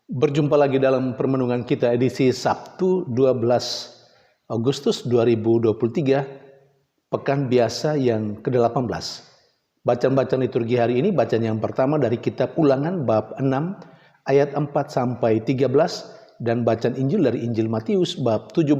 Berjumpa lagi dalam permenungan kita edisi Sabtu 12 Agustus 2023, Pekan Biasa yang ke-18. Bacaan-bacaan liturgi hari ini, bacaan yang pertama dari kitab Ulangan bab 6 ayat 4 sampai 13 dan bacaan Injil dari Injil Matius bab 17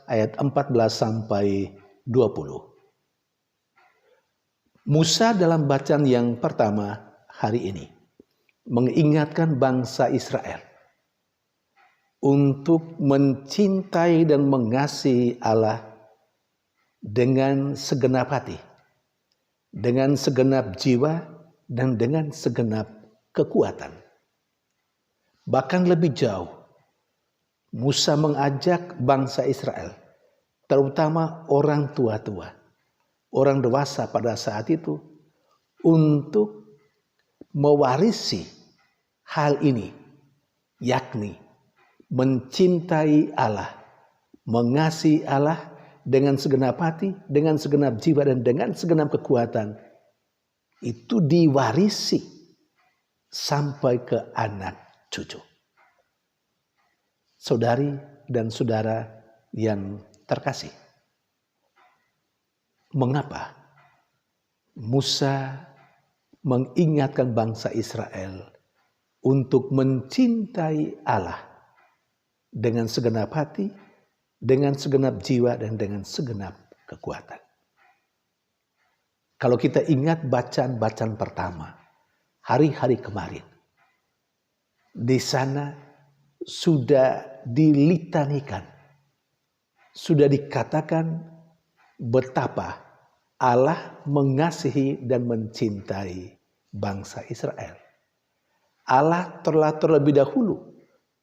ayat 14 sampai 20. Musa dalam bacaan yang pertama hari ini mengingatkan bangsa Israel untuk mencintai dan mengasihi Allah dengan segenap hati, dengan segenap jiwa, dan dengan segenap kekuatan. Bahkan lebih jauh, Musa mengajak bangsa Israel, terutama orang tua-tua, orang dewasa pada saat itu, untuk mewarisi hal ini, yakni mencintai Allah, mengasihi Allah dengan segenap hati, dengan segenap jiwa, dan dengan segenap kekuatan. Itu diwarisi sampai ke anak cucu. Saudari dan saudara yang terkasih, mengapa Musa mengingatkan bangsa Israel untuk mencintai Allah dengan segenap hati, dengan segenap jiwa, dan dengan segenap kekuatan? Kalau kita ingat bacaan-bacaan pertama, hari-hari kemarin, di sana sudah dilitanikan, sudah dikatakan betapa Allah mengasihi dan mencintai bangsa Israel. Allah telah terlebih dahulu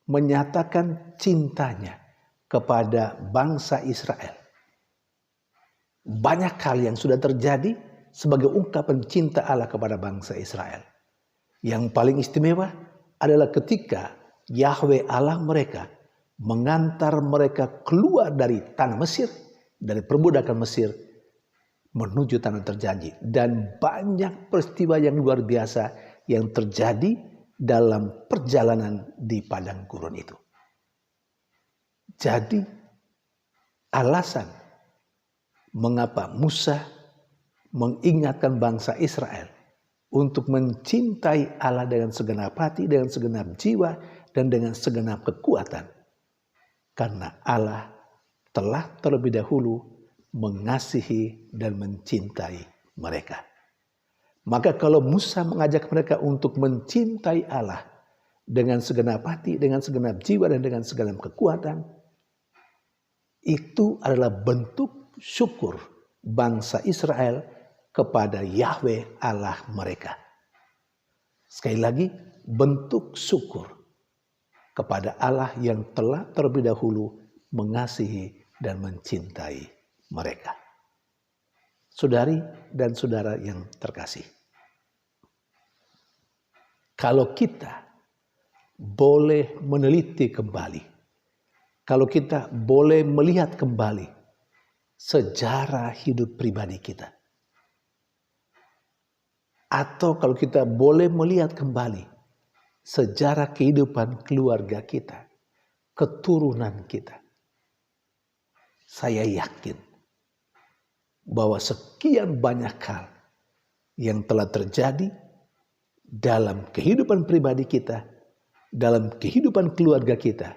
menyatakan cintanya kepada bangsa Israel. Banyak hal yang sudah terjadi sebagai ungkapan cinta Allah kepada bangsa Israel. Yang paling istimewa adalah ketika Yahweh Allah mereka mengantar mereka keluar dari tanah Mesir, dari perbudakan Mesir, menuju tanah terjanji. Dan banyak peristiwa yang luar biasa yang terjadi dalam perjalanan di padang gurun itu. Jadi alasan mengapa Musa mengingatkan bangsa Israel untuk mencintai Allah dengan segenap hati, dengan segenap jiwa, dan dengan segenap kekuatan. Karena Allah telah terlebih dahulu mengasihi dan mencintai mereka. Maka kalau Musa mengajak mereka untuk mencintai Allah dengan segenap hati, dengan segenap jiwa, dan dengan segenap kekuatan, itu adalah bentuk syukur bangsa Israel kepada Yahweh Allah mereka. Sekali lagi, bentuk syukur kepada Allah yang telah terlebih dahulu mengasihi dan mencintai mereka. Saudari dan saudara yang terkasih, kalau kita boleh meneliti kembali, kalau kita boleh melihat kembali sejarah hidup pribadi kita, atau kalau kita boleh melihat kembali sejarah kehidupan keluarga kita, keturunan kita, saya yakin bahwa sekian banyak hal yang telah terjadi dalam kehidupan pribadi kita, dalam kehidupan keluarga kita,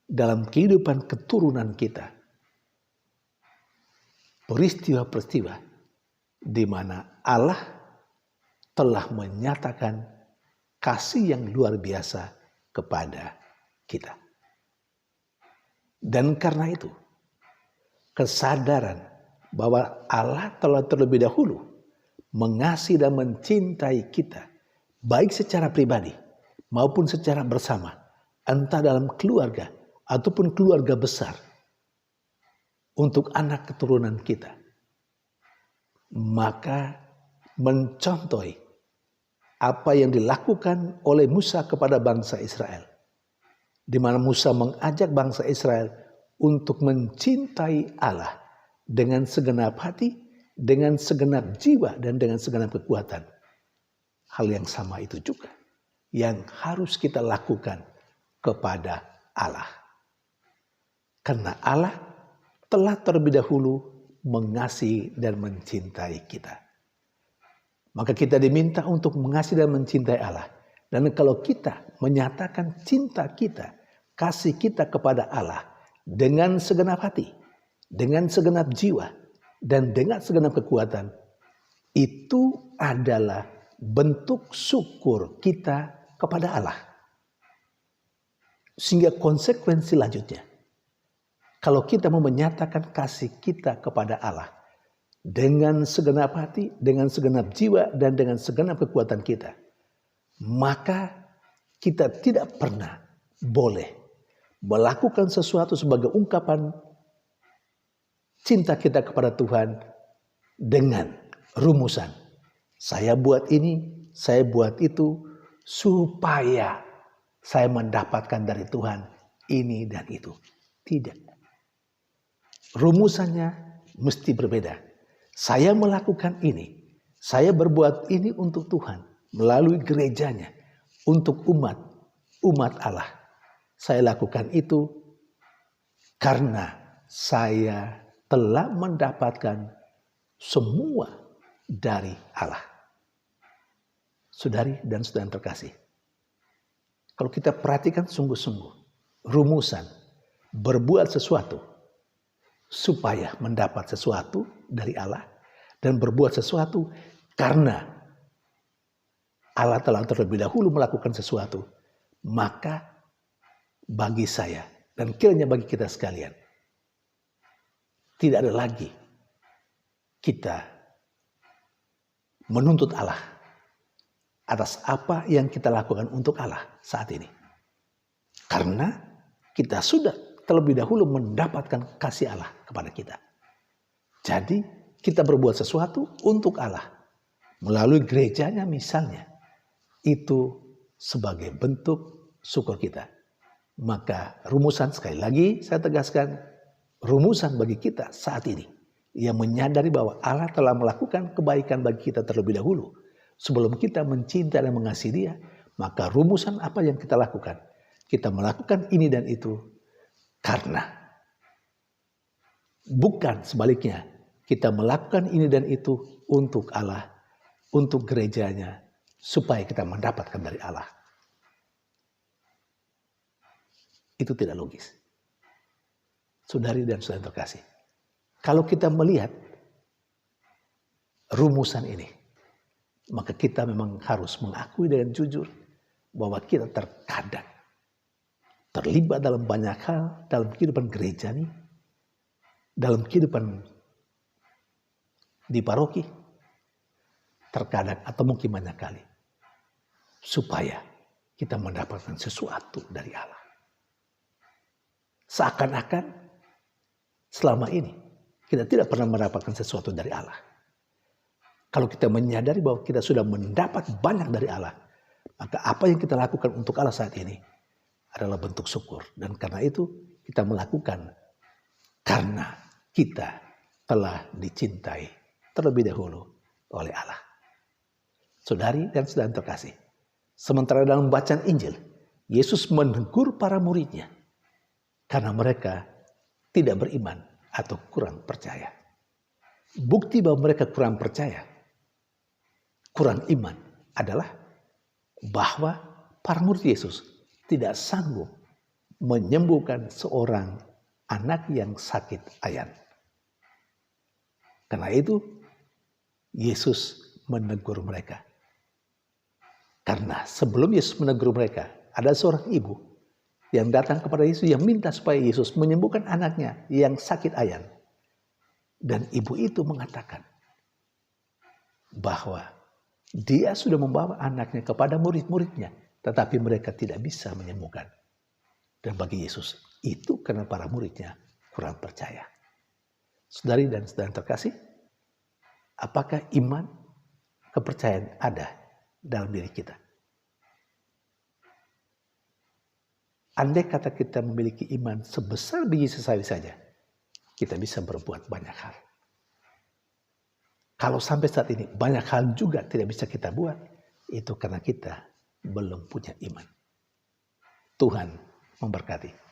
dalam kehidupan keturunan kita. Peristiwa-peristiwa di mana Allah telah menyatakan kasih yang luar biasa kepada kita. Dan karena itu, kesadaran bahwa Allah telah terlebih dahulu mengasihi dan mencintai kita, baik secara pribadi maupun secara bersama, entah dalam keluarga ataupun keluarga besar, untuk anak keturunan kita. Maka mencontohi apa yang dilakukan oleh Musa kepada bangsa Israel, di mana Musa mengajak bangsa Israel untuk mencintai Allah dengan segenap hati, dengan segenap jiwa, dan dengan segenap kekuatan. Hal yang sama itu juga yang harus kita lakukan kepada Allah. Karena Allah telah terlebih dahulu mengasihi dan mencintai kita. Maka kita diminta untuk mengasihi dan mencintai Allah. Dan kalau kita menyatakan cinta kita, kasih kita kepada Allah dengan segenap hati, dengan segenap jiwa, dan dengan segenap kekuatan, itu adalah bentuk syukur kita kepada Allah. Sehingga konsekuensi selanjutnya, kalau kita mau menyatakan kasih kita kepada Allah dengan segenap hati, dengan segenap jiwa, dan dengan segenap kekuatan kita, maka kita tidak pernah boleh melakukan sesuatu sebagai ungkapan cinta kita kepada Tuhan dengan rumusan, saya buat ini, saya buat itu, supaya saya mendapatkan dari Tuhan ini dan itu. Tidak. Rumusannya mesti berbeda. Saya melakukan ini, saya berbuat ini untuk Tuhan melalui gerejanya, untuk umat Allah. Saya lakukan itu karena saya telah mendapatkan semua dari Allah. Saudari dan saudara yang terkasih, kalau kita perhatikan sungguh-sungguh rumusan berbuat sesuatu supaya mendapat sesuatu dari Allah dan berbuat sesuatu karena Allah telah terlebih dahulu melakukan sesuatu, maka bagi saya dan kiranya bagi kita sekalian, tidak ada lagi kita menuntut Allah atas apa yang kita lakukan untuk Allah saat ini. Karena kita sudah terlebih dahulu mendapatkan kasih Allah kepada kita. Jadi kita berbuat sesuatu untuk Allah melalui gerejanya misalnya, itu sebagai bentuk syukur kita. Maka rumusan, sekali lagi saya tegaskan, rumusan bagi kita saat ini yang menyadari bahwa Allah telah melakukan kebaikan bagi kita terlebih dahulu sebelum kita mencintai dan mengasihi Dia, maka rumusan apa yang kita lakukan? Kita melakukan ini dan itu karena, bukan sebaliknya, kita melakukan ini dan itu untuk Allah, untuk gerejanya, supaya kita mendapatkan dari Allah. Itu tidak logis. Saudari dan saudara terkasih, kalau kita melihat rumusan ini, maka kita memang harus mengakui dengan jujur bahwa kita terkadang terlibat dalam banyak hal dalam kehidupan gereja ini, dalam kehidupan di paroki, terkadang atau mungkin banyak kali, supaya kita mendapatkan sesuatu dari Allah. Seakan-akan selama ini kita tidak pernah mendapatkan sesuatu dari Allah. Kalau kita menyadari bahwa kita sudah mendapat banyak dari Allah, maka apa yang kita lakukan untuk Allah saat ini adalah bentuk syukur. Dan karena itu kita melakukan karena kita telah dicintai terlebih dahulu oleh Allah. Saudari dan saudara terkasih, sementara dalam bacaan Injil, Yesus menegur para muridnya karena mereka tidak beriman atau kurang percaya. Bukti bahwa mereka kurang percaya, kurang iman adalah bahwa para murid Yesus tidak sanggup menyembuhkan seorang anak yang sakit ayan. Karena itu Yesus menegur mereka. Karena sebelum Yesus menegur mereka, ada seorang ibu yang datang kepada Yesus yang minta supaya Yesus menyembuhkan anaknya yang sakit ayan. Dan ibu itu mengatakan bahwa dia sudah membawa anaknya kepada murid-muridnya, tetapi mereka tidak bisa menyembuhkan. Dan bagi Yesus, itu karena para muridnya kurang percaya. Saudari dan saudara terkasih, apakah iman, kepercayaan ada dalam diri kita? Andai kata kita memiliki iman sebesar biji sesawi saja, kita bisa berbuat banyak hal. Kalau sampai saat ini banyak hal juga tidak bisa kita buat, itu karena kita belum punya iman. Tuhan memberkati.